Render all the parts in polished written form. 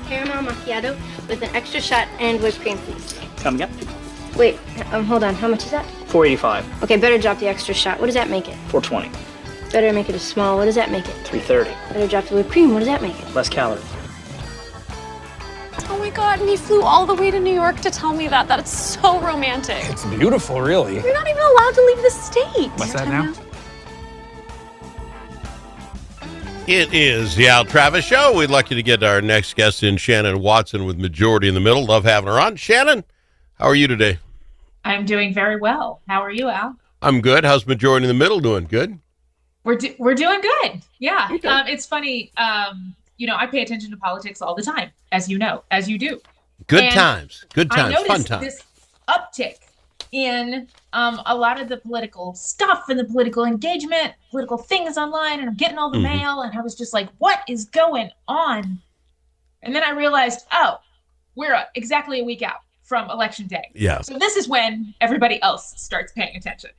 caramel macchiato with an extra shot and whipped cream, please. Come again? Wait, hold on. How much is that? $4.85. Okay, better drop the extra shot. What does that make it? $4.20. Better make it a small. What does that make it? $3.30. Better drop the whipped cream. What does that make it? Less calories. Oh my God, and he flew all the way to New York to tell me that. That's so romantic. It's beautiful, really. You're not even allowed to leave the state. What's that now? It is the Al Travis Show. We'd like you to get our next guest in, Shannon Watson with Majority in the Middle. Love having her on. Shannon, how are you today? I'm doing very well. How are you, Al? I'm good. How's Majority in the Middle doing? Good? We're doing good. Yeah. Okay. It's funny. I pay attention to politics all the time, as you know, as you do. Good And times. Good times. I Fun noticed times. this uptick in a lot of the political stuff and the political engagement, political things online, and I'm getting all the mail, and I was just like, what is going on? And then I realized, we're exactly a week out from Election Day. Yeah. So this is when everybody else starts paying attention.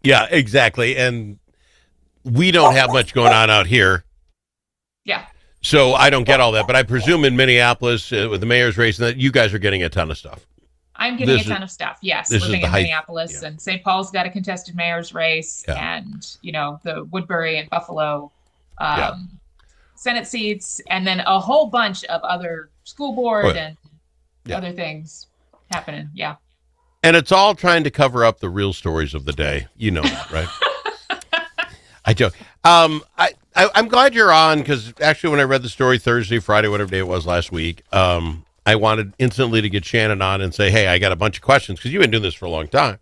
Yeah, exactly. And we don't have much going on out here. Yeah. So I don't get all that. But I presume in Minneapolis with the mayor's race, that you guys are getting a ton of stuff. I'm getting a ton of stuff. Yes, this living is the in height- Minneapolis, yeah. and St. Paul's got a contested mayor's race, and the Woodbury and Buffalo Senate seats, and then a whole bunch of other school board and other things happening. Yeah, And it's all trying to cover up the real stories of the day. You know that, right? I joke. I'm glad you're on, because actually when I read the story Thursday, Friday, whatever day it was last week, I wanted instantly to get Shannon on and say, hey, I got a bunch of questions, because you've been doing this for a long time.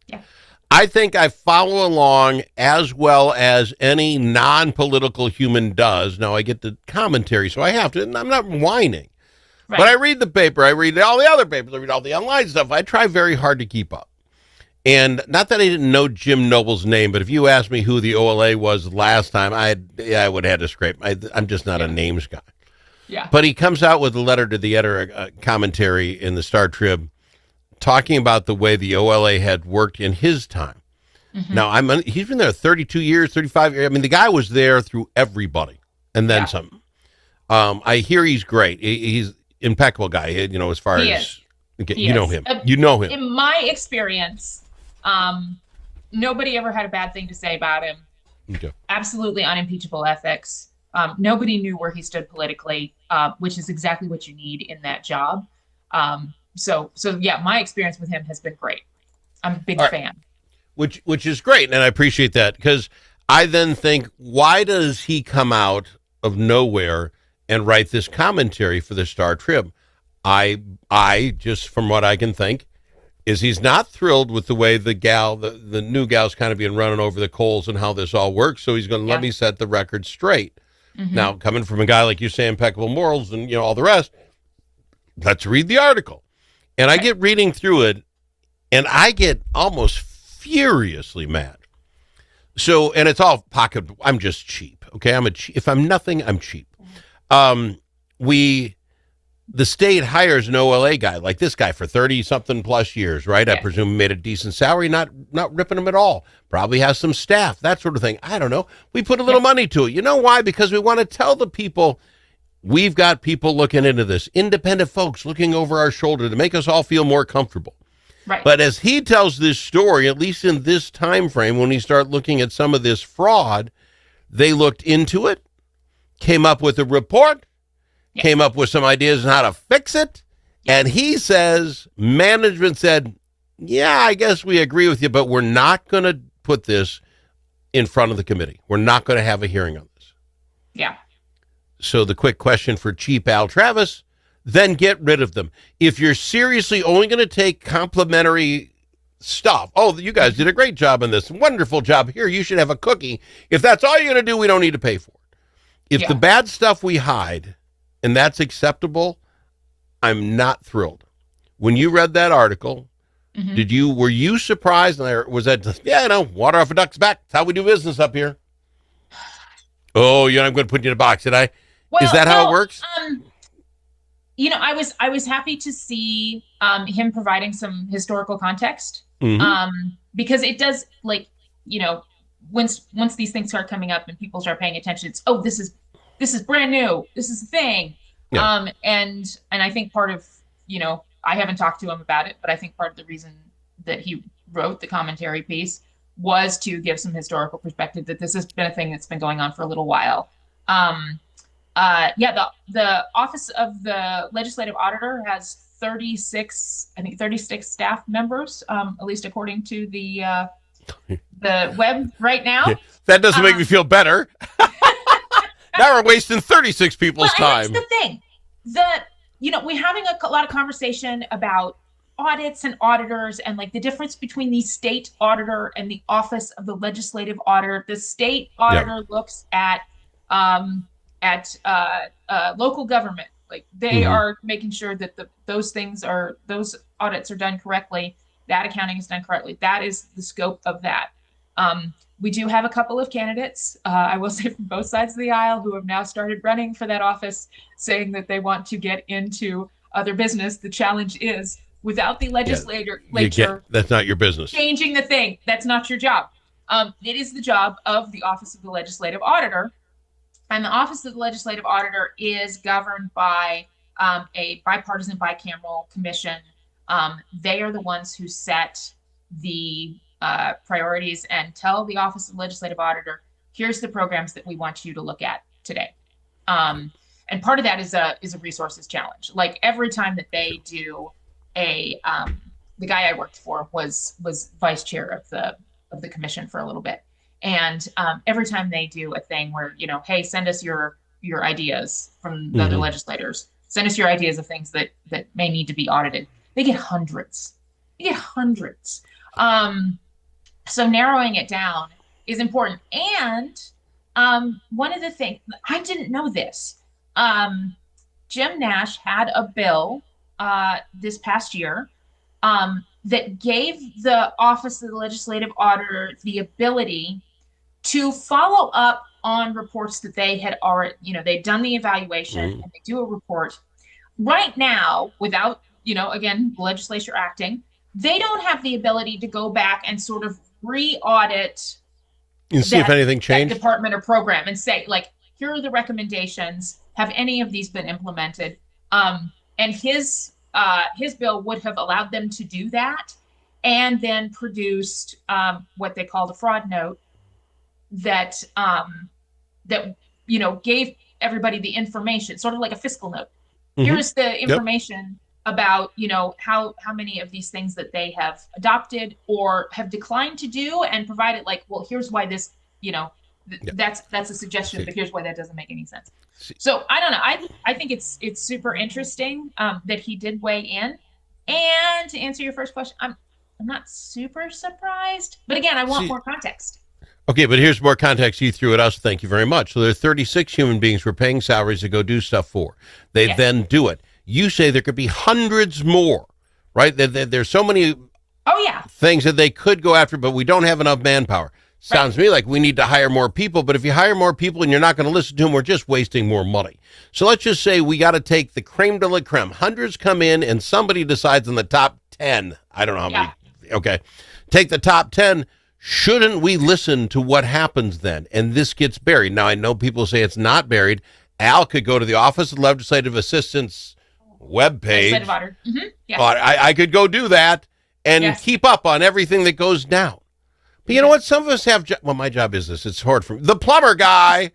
Yeah. I think I follow along as well as any non-political human does. Now I get the commentary, so I have to, and I'm not whining. right. But I read the paper, I read all the other papers, I read all the online stuff. I try very hard to keep up. And not that I didn't know Jim Noble's name, but if you asked me who the OLA was last time, I would have had to scrape. I'm just not a names guy. Yeah. But he comes out with a letter to the editor, commentary in the Star Trib, talking about the way the OLA had worked in his time. Now, he's been there 32 years, 35 years. I mean, the guy was there through everybody, and then some. I hear he's great. He's impeccable guy, as far He as... is. Okay, He you know is. him. You know him. In my experience, nobody ever had a bad thing to say about him. Okay. Absolutely unimpeachable ethics. Nobody knew where he stood politically, which is exactly what you need in that job. So yeah, my experience with him has been great. I'm a big fan. Which is great, and I appreciate that, because I then think, why does he come out of nowhere and write this commentary for the Star Trib? I just, from what I can think, is he's not thrilled with the way the new gal's kind of being running over the coals and how this all works, so he's going to let me set the record straight. Now, coming from a guy like you say, impeccable morals and all the rest, let's read the article. And I get reading through it, and I get almost furiously mad. So, and it's all pocket. I'm just cheap. Okay. If I'm nothing, I'm cheap. The state hires an OLA guy like this guy for 30 something plus years, right? I presume he made a decent salary, not ripping him at all. Probably has some staff, that sort of thing. I don't know. We put a little money to it. You know why? Because we want to tell the people we've got people looking into this, independent folks looking over our shoulder to make us all feel more comfortable. Right. But as he tells this story, at least in this time frame, when we start looking at some of this fraud, they looked into it, came up with a report, came up with some ideas on how to fix it, and he says management said, yeah, I guess we agree with you, but we're not going to put this in front of the committee. We're not going to have a hearing on this. Yeah. So the quick question for cheap Al Travis, then get rid of them. If you're seriously only going to take complimentary stuff, you guys did a great job on this, wonderful job here, you should have a cookie. If that's all you're going to do, we don't need to pay for it. If the bad stuff we hide, and that's acceptable, I'm not thrilled. When you read that article, were you surprised? Was that just, water off a duck's back? That's how we do business up here. Oh, I'm going to put you in a box, did I? Is that how it works? I was happy to see him providing some historical context, because it does, once these things start coming up and people start paying attention, it's this is brand new, this is the thing. Yeah. And I think part of, I haven't talked to him about it, but I think part of the reason that he wrote the commentary piece was to give some historical perspective that this has been a thing that's been going on for a little while. The Office of the Legislative Auditor has 36 staff members, at least according to the web right now. That doesn't make me feel better. Now we're wasting 36 people's time. That's the thing. We're having a lot of conversation about audits and auditors and like the difference between the state auditor and the Office of the Legislative Auditor. The state auditor looks at local government. Like they are making sure that those audits are done correctly. That accounting is done correctly. That is the scope of that. We do have a couple of candidates, I will say from both sides of the aisle, who have now started running for that office, saying that they want to get into other business. The challenge is without the legislature, that's not your business. Changing the thing, that's not your job. It is the job of the Office of the Legislative Auditor. And the Office of the Legislative Auditor is governed by a bipartisan bicameral commission. They are the ones who set the priorities and tell the Office of the Legislative Auditor, here's the programs that we want you to look at today. And part of that is a resources challenge. Like every time that they do the guy I worked for was vice chair of the commission for a little bit. And every time they do a thing where, hey, send us your ideas from the other legislators, send us your ideas of things that may need to be audited. They get hundreds. So narrowing it down is important. And one of the things, I didn't know this, Jim Nash had a bill this past year that gave the Office of the Legislative Auditor the ability to follow up on reports that they had already, they'd done the evaluation and they do a report. Right now, without, again, the legislature acting, they don't have the ability to go back and sort of re-audit and see if anything changed, that department or program, and say, like, here are the recommendations. Have any of these been implemented? And his bill would have allowed them to do that, and then produced what they called a fraud note that gave everybody the information, sort of like a fiscal note. Here's the information about, how many of these things that they have adopted or have declined to do, and provided like, well, here's why this, that's a suggestion, but here's why that doesn't make any sense. So I don't know. I think it's super interesting that he did weigh in. And to answer your first question, I'm not super surprised, but again, I want more context. Okay, but here's more context you threw at us. Thank you very much. So there are 36 human beings we're paying salaries to go do stuff for. They then do it. You say there could be hundreds more, right? There's so many things that they could go after, but we don't have enough manpower. Sounds to me like we need to hire more people, but if you hire more people and you're not going to listen to them, we're just wasting more money. So let's just say we got to take the creme de la creme. Hundreds come in and somebody decides on the top 10. I don't know how many. Okay. Take the top 10. Shouldn't we listen to what happens then? And this gets buried. Now, I know people say it's not buried. Al could go to the Office of Legislative Assistance webpage. I could go do that and keep up on everything that goes down. But you know what? Some of us have, my job is this. It's hard for me. The plumber guy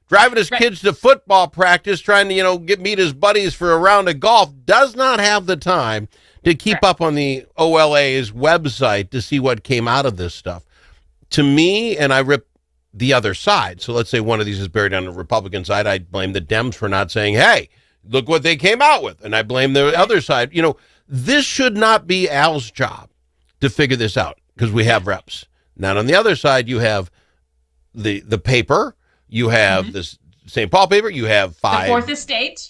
driving his kids to football practice, trying to, meet his buddies for a round of golf, does not have the time to keep up on the OLA's website to see what came out of this stuff. To me, and I rip the other side. So let's say one of these is buried on the Republican side. I blame the Dems for not saying, hey, look what they came out with. And I blame the other side. This should not be Al's job to figure this out because we have reps. Now, on the other side, you have the paper. You have this St. Paul paper. You have five. The Fourth Estate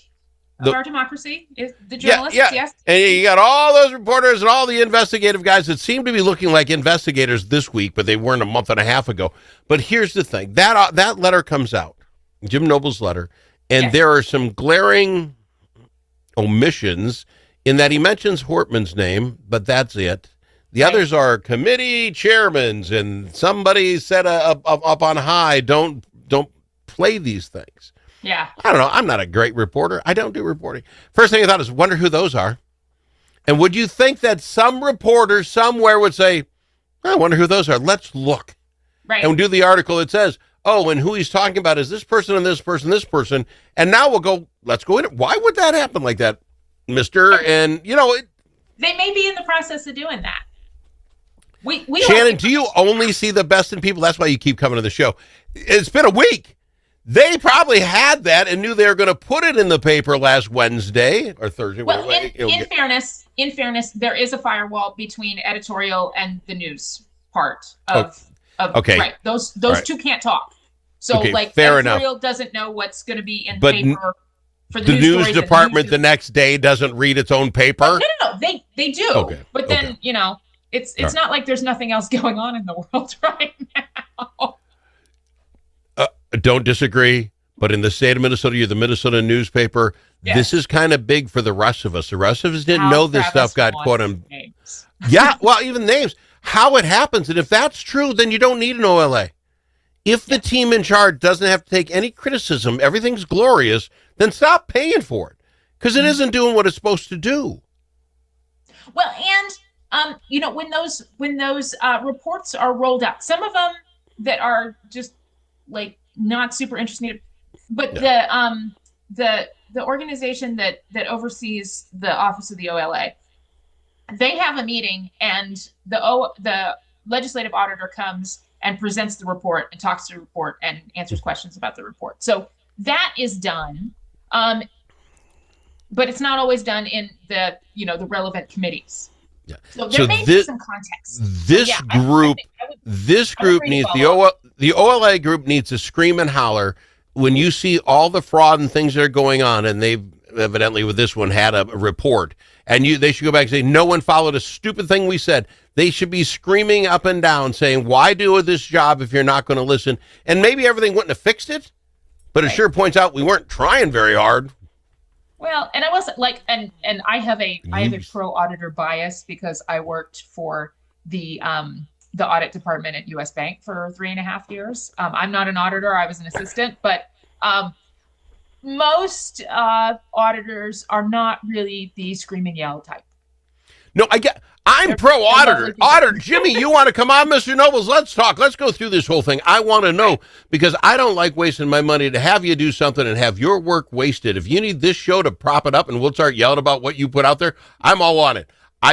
of our democracy is the journalists, yes. And you got all those reporters and all the investigative guys that seem to be looking like investigators this week, but they weren't a month and a half ago. But here's the thing. That letter comes out, Jim Noble's letter, and there are some glaring omissions in that he mentions Hortman's name, but that's it. The others are committee chairmans, and somebody said up on high, don't play these things. Yeah. I don't know. I'm not a great reporter. I don't do reporting. First thing I thought is, wonder who those are. And would you think that some reporter somewhere would say, I wonder who those are. Let's look. Right. And do the article that says, oh, and who he's talking about is this person and this person, this person. And now we'll go, let's go in. Why would that happen like that, mister? And, you know, they may be in the process of doing that. We Shannon, do you only see the best in people? That's why you keep coming to the show. It's been a week. They probably had that and knew they were going to put it in the paper last Wednesday or Thursday. Well, in fairness, there is a firewall between editorial and the news part of okay. Right. Those right. two can't talk. So fair editorial enough. Doesn't know what's going to be in the paper. For the news department the next day doesn't read its own paper. No, they do. Okay. But then it's right. Not like there's nothing else going on in the world right now. Don't disagree, but in the state of Minnesota, you're the Minnesota newspaper. Yes. This is kind of big for the rest of us. The rest of us didn't know this stuff got caught on. Yeah, well, even names, how it happens. And if that's true, then you don't need an OLA. If the team in charge doesn't have to take any criticism, everything's glorious, then stop paying for it because it isn't doing what it's supposed to do. Well, and when those reports are rolled out, some of them that are just like not super interesting, but the organization that oversees the Office of the OLA, they have a meeting and the legislative auditor comes and presents the report and talks to the report and answers questions about the report. So that is done. But it's not always done in the relevant committees. Yeah. So there may be some context. This group needs the OLA group needs to scream and holler when you see all the fraud and things that are going on, and they've evidently with this one had a report, and they should go back and say, no one followed a stupid thing we said. They should be screaming up and down saying, why do this job if you're not going to listen? And maybe everything wouldn't have fixed it, but it sure points out we weren't trying very hard. Well, and I wasn't and I have a pro auditor bias because I worked for the audit department at U.S. Bank for 3.5 years. I'm not an auditor; I was an assistant, but most auditors are not really the scream and yell type. No, I'm pro auditor. Auditor Jimmy, you want to come on, Mr. Nobles? Let's talk. Let's go through this whole thing. I want to know because I don't like wasting my money to have you do something and have your work wasted. If you need this show to prop it up and we'll start yelling about what you put out there, I'm all on it.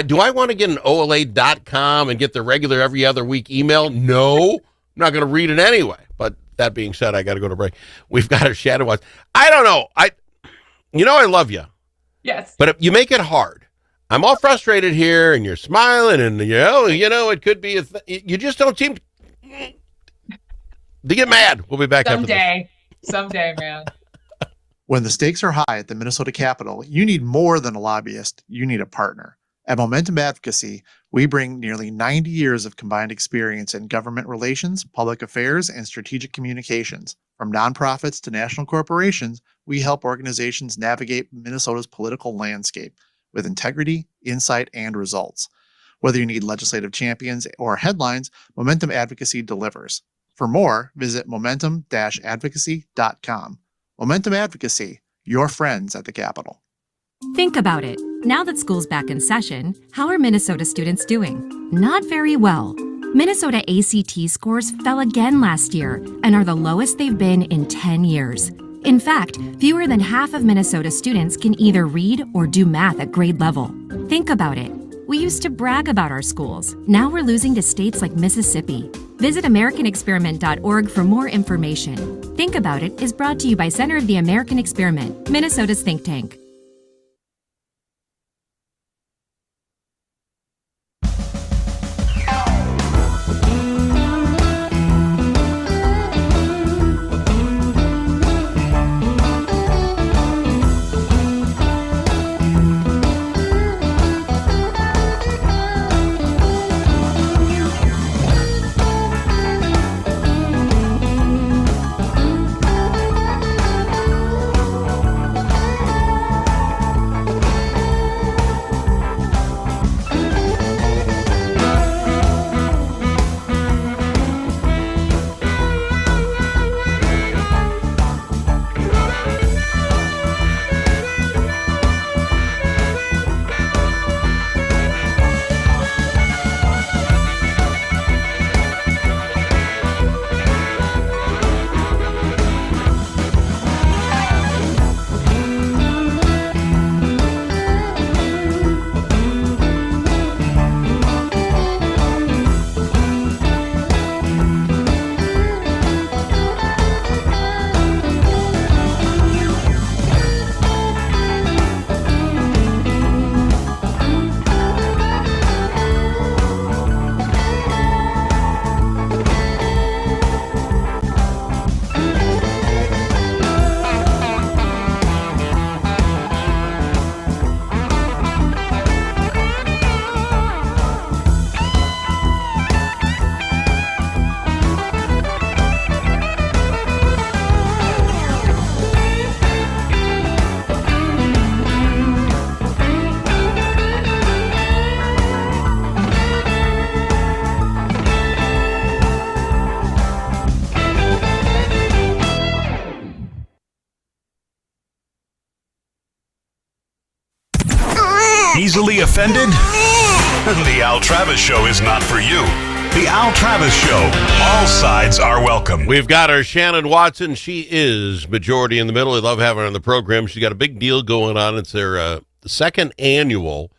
Do I want to get an OLA.com and get the regular every other week email? No, I'm not going to read it anyway. But that being said, I got to go to break. We've got a shadow watch. I don't know. I love you. Yes. But you make it hard. I'm all frustrated here, and you're smiling, and it could be you just don't seem to get mad. We'll be back someday, man. When the stakes are high at the Minnesota Capitol, you need more than a lobbyist. You need a partner. At Momentum Advocacy, we bring nearly 90 years of combined experience in government relations, public affairs, and strategic communications. From nonprofits to national corporations, we help organizations navigate Minnesota's political landscape with integrity, insight, and results. Whether you need legislative champions or headlines, Momentum Advocacy delivers. For more, visit momentum-advocacy.com. Momentum Advocacy, your friends at the Capitol. Think about it. Now that school's back in session, how are Minnesota students doing? Not very well. Minnesota ACT scores fell again last year and are the lowest they've been in 10 years. In fact, fewer than half of Minnesota students can either read or do math at grade level. Think about it. We used to brag about our schools. Now we're losing to states like Mississippi. Visit AmericanExperiment.org for more information. Think About It is brought to you by Center of the American Experiment, Minnesota's think tank. Easily offended? The Al Travis Show is not for you. The Al Travis Show. All sides are welcome. We've got our Shannon Watson. She is majority in the middle. We love having her on the program. She's got a big deal going on. It's their second annual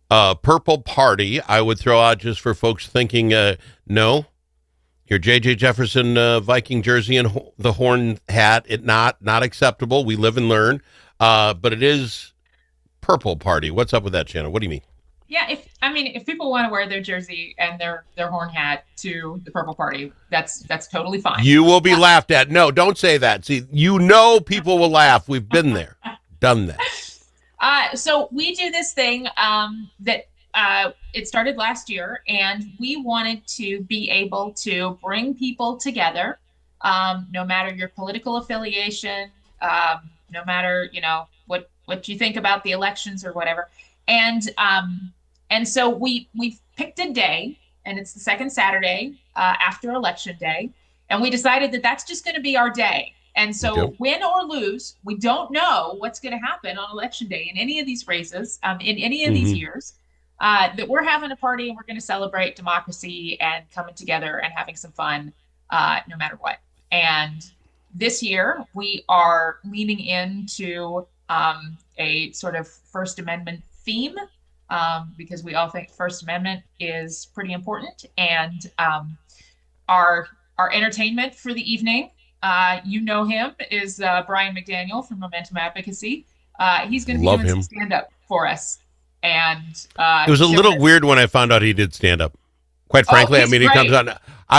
Purple Party. I would throw out, just for folks thinking, no, your J.J. Jefferson Viking jersey and the horn hat, not acceptable. We live and learn. But it is Purple Party. What's up with that, Shannon? What do you mean? Yeah, if people want to wear their jersey and their horn hat to the Purple Party, that's totally fine. You will be laughed at. No, don't say that. See, people will laugh. We've been there, done that. So we do this thing that it started last year, and we wanted to be able to bring people together, no matter your political affiliation, no matter what you think about the elections or whatever, and so we've picked a day, and it's the second Saturday after Election Day, and we decided that that's just going to be our day. And so, win or lose, we don't know what's going to happen on Election Day in any of these races, in any of these years. That we're having a party and we're going to celebrate democracy and coming together and having some fun, no matter what. And this year, we are leaning into a sort of First Amendment theme, because we all think First Amendment is pretty important. And our entertainment for the evening, him, is Brian McDaniel from Momentum Advocacy. He's going to be doing some stand-up for us. And it was a little weird when I found out he did stand-up. Quite frankly, he comes on.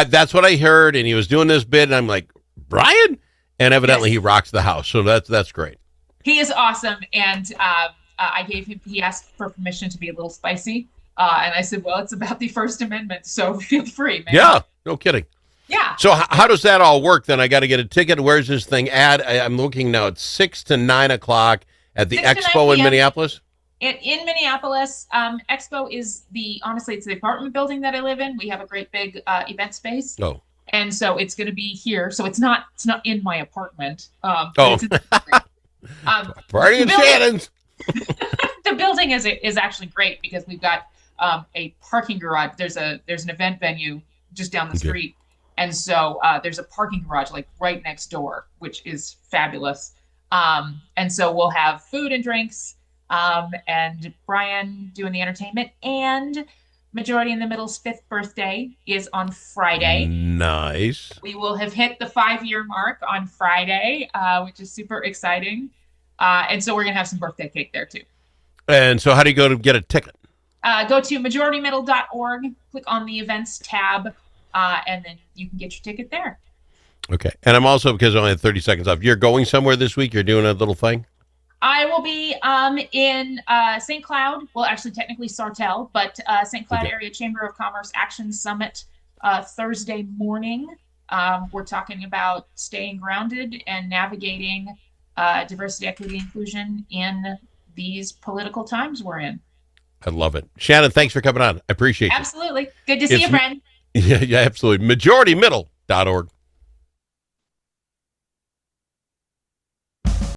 That's what I heard, and he was doing this bit, and I'm like, Brian? And evidently he rocks the house, so that's great. He is awesome, and he asked for permission to be a little spicy, and I said, well, it's about the First Amendment, so feel free, man. Yeah, no kidding. Yeah. So how does that all work then? I got to get a ticket. Where's this thing at? I'm looking now. It's 6 to 9 o'clock at the Expo in Minneapolis. In Minneapolis, Expo is it's the apartment building that I live in. We have a great big event space. Oh. And so it's going to be here. So it's not in my apartment. Party in Shannon's. The building is actually great because we've got a parking garage. There's an event venue just down the street. And so there's a parking garage like right next door, which is fabulous. And so we'll have food and drinks, and Brian doing the entertainment, and Majority in the Middle's 5th birthday is on Friday. Nice. We will have hit the 5-year mark on Friday, which is super exciting. And so we're going to have some birthday cake there too. And so how do you go to get a ticket? Go to majoritymiddle.org, click on the events tab, and then you can get your ticket there. Okay. And I'm also, because I only had 30 seconds off, you're going somewhere this week? You're doing a little thing? I will be in St. Cloud, well, actually technically Sartell, but St. Cloud Area Chamber of Commerce Action Summit Thursday morning. We're talking about staying grounded and navigating diversity, equity, inclusion in these political times we're in. I love it. Shannon, thanks for coming on. I appreciate it. Absolutely. Good to see you, friend. Yeah, absolutely. MajorityMiddle.org.